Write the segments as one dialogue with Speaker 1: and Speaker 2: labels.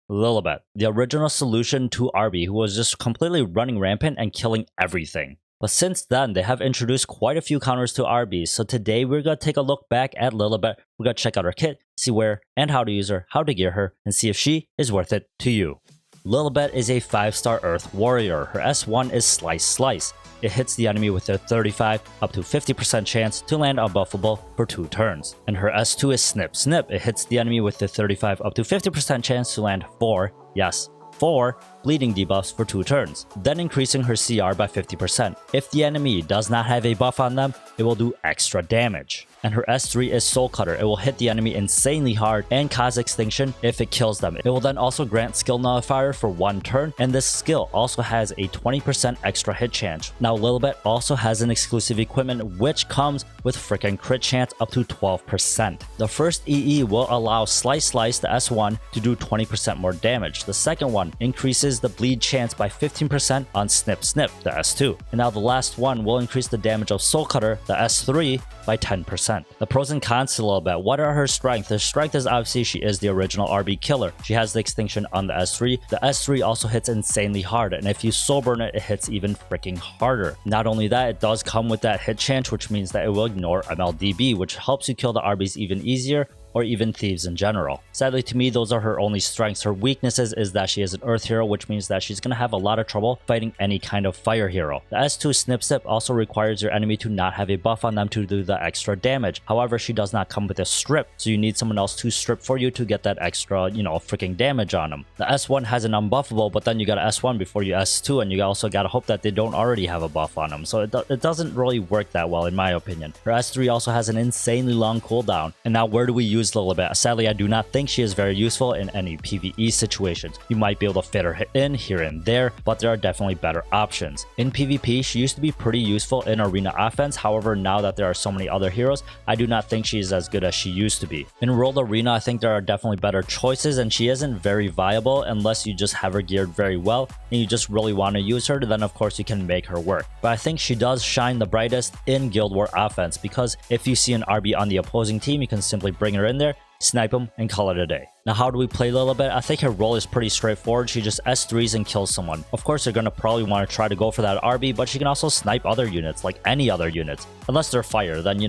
Speaker 1: Lilibet, the original solution to Arby, who was just completely running rampant and killing everything. But since then, they have introduced quite a few counters to Arby, so today we're going to take a look back at Lilibet, we're going to check out her kit, see where and how to use her, how to gear her, and see if she is worth it to you. Lilibet is a 5-star Earth Warrior. Her S1 is Slice Slice. It hits the enemy with a 35 up to 50% chance to land unbuffable for 2 turns. And her S2 is Snip Snip. It hits the enemy with a 35 up to 50% chance to land 4, yes, 4 bleeding debuffs for 2 turns, then increasing her CR by 50%. If the enemy does not have a buff on them, it will do extra damage. And her S3 is Soul Cutter. It will hit the enemy insanely hard and cause extinction if it kills them. It will then also grant Skill Nullifier for 1 turn, and this skill also has a 20% extra hit chance. Now Lilibet also has an exclusive equipment which comes with freaking crit chance up to 12%. The first EE will allow Slice Slice, the S1, to do 20% more damage. The second one increases the bleed chance by 15% on Snip Snip, the S2. And now the last one will increase the damage of Soul Cutter, the S3, by 10%. The pros and cons to Lilibet. What are her strengths? Her strength is obviously she is the original RB killer. She has the extinction on the S3. The S3 also hits insanely hard, and if you soul burn it, it hits even freaking harder. Not only that, it does come with that hit chance, which means that it will ignore MLDB, which helps you kill the RBs even easier, or even thieves in general. Sadly to me, those are her only strengths. Her weaknesses is that she is an earth hero, which means that she's going to have a lot of trouble fighting any kind of fire hero. The S2 Snip Snip also requires your enemy to not have a buff on them to do the extra damage. However, she does not come with a strip, so you need someone else to strip for you to get that extra, freaking damage on them. The S1 has an unbuffable, but then you got S1 before you S2, and you also gotta hope that they don't already have a buff on them, so it doesn't really work that well in my opinion. Her S3 also has an insanely long cooldown. And now where do we use Lilibet? Sadly, I do not think she is very useful in any PvE situations. You might be able to fit her in here and there, but there are definitely better options. In PvP, she used to be pretty useful in arena offense. However, now that there are so many other heroes, I do not think she is as good as she used to be. In World Arena, I think there are definitely better choices, and she isn't very viable unless you just have her geared very well and you just really want to use her. Then of course you can make her work. But I think she does shine the brightest in Guild War offense, because if you see an RB on the opposing team, you can simply bring her in there, snipe him, and call it a day. Now, how do we play Lilibet? I think her role is pretty straightforward. She just S3s and kills someone. Of course, you're going to probably want to try to go for that RB, but she can also snipe other units, like any other units. Unless they're fire, then,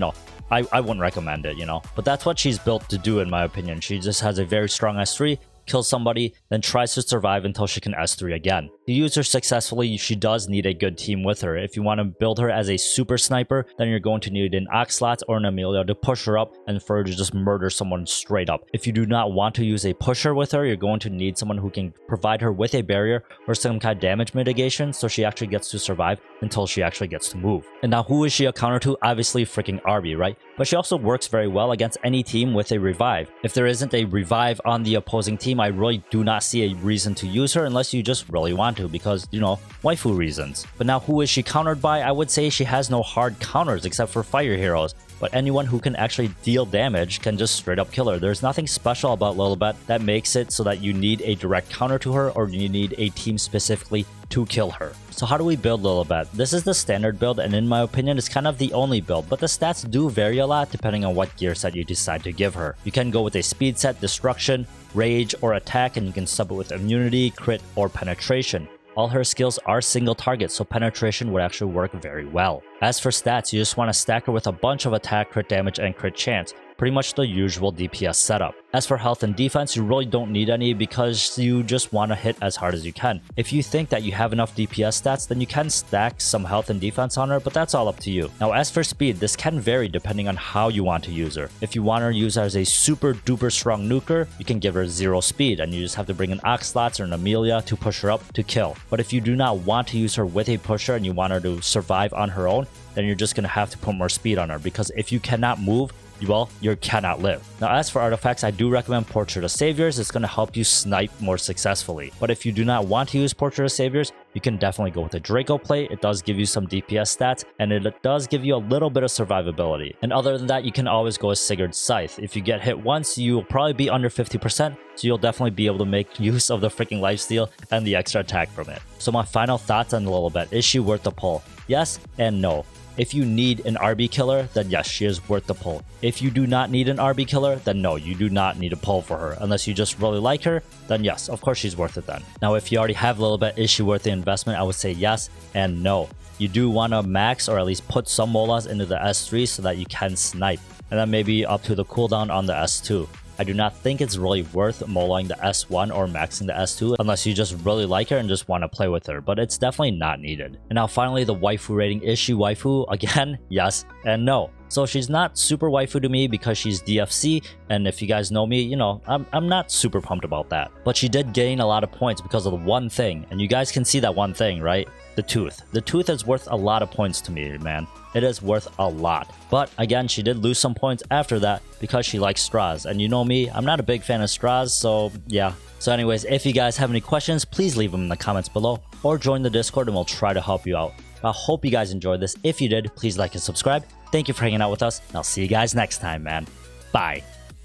Speaker 1: I wouldn't recommend it, But that's what she's built to do, in my opinion. She just has a very strong S3, kills somebody, then tries to survive until she can S3 again. To use her successfully, she does need a good team with her. If you want to build her as a super sniper, then you're going to need an Oxlot or an Amelia to push her up and for her to just murder someone straight up. If you do not want to use a pusher with her, you're going to need someone who can provide her with a barrier or some kind of damage mitigation so she actually gets to survive until she actually gets to move. And now who is she a counter to? Obviously freaking Arby, right? But she also works very well against any team with a revive. If there isn't a revive on the opposing team, I really do not see a reason to use her unless you just really want to, because, waifu reasons. But now who is she countered by? I would say she has no hard counters except for fire heroes. But anyone who can actually deal damage can just straight up kill her. There's nothing special about Lilibet that makes it so that you need a direct counter to her or you need a team specifically to kill her. So how do we build Lilibet? This is the standard build, and in my opinion, it's kind of the only build, but the stats do vary a lot depending on what gear set you decide to give her. You can go with a speed set, destruction, rage, or attack, and you can sub it with immunity, crit, or penetration. All her skills are single target, so penetration would actually work very well. As for stats, you just want to stack her with a bunch of attack, crit damage, and crit chance. Pretty much the usual DPS setup. As for health and defense, you really don't need any because you just want to hit as hard as you can. If you think that you have enough DPS stats, then you can stack some health and defense on her, but that's all up to you. Now, as for speed, this can vary depending on how you want to use her. If you want her to use her as a super duper strong nuker, you can give her 0 speed, and you just have to bring an Oxlot or an Amelia to push her up to kill. But if you do not want to use her with a pusher and you want her to survive on her own, then you're just going to have to put more speed on her, because if you cannot move, you cannot live. Now, as for artifacts, I do recommend Portrait of Saviors. It's going to help you snipe more successfully. But if you do not want to use Portrait of Saviors, you can definitely go with a Draco plate. It does give you some DPS stats, and it does give you a little bit of survivability. And other than that, you can always go with Sigurd's Scythe. If you get hit once, you'll probably be under 50%, so you'll definitely be able to make use of the freaking lifesteal and the extra attack from it. So my final thoughts on Lilibet. Is she worth the pull? Yes and no. If you need an RB killer, then yes, she is worth the pull. If you do not need an RB killer, then no, you do not need a pull for her. Unless you just really like her, then yes, of course she's worth it then. Now, if you already have Lilibet, is she worth the investment? I would say yes and no. You do want to max or at least put some molas into the S3 so that you can snipe. And then maybe up to the cooldown on the S2. I do not think it's really worth molaing the S1 or maxing the S2 unless you just really like her and just want to play with her, but it's definitely not needed. And now finally, the waifu rating. Is she waifu? Again, yes and no. So she's not super waifu to me because she's DFC, and if you guys know me, you know, I'm not super pumped about that. But she did gain a lot of points because of the one thing, and you guys can see that one thing, right? The tooth. The tooth is worth a lot of points to me, man. It is worth a lot. But again, she did lose some points after that because she likes straws. And you know me, I'm not a big fan of straws, so yeah. So anyways, if you guys have any questions, please leave them in the comments below or join the Discord and we'll try to help you out. I hope you guys enjoyed this. If you did, please like and subscribe. Thank you for hanging out with us, and I'll see you guys next time, man. Bye.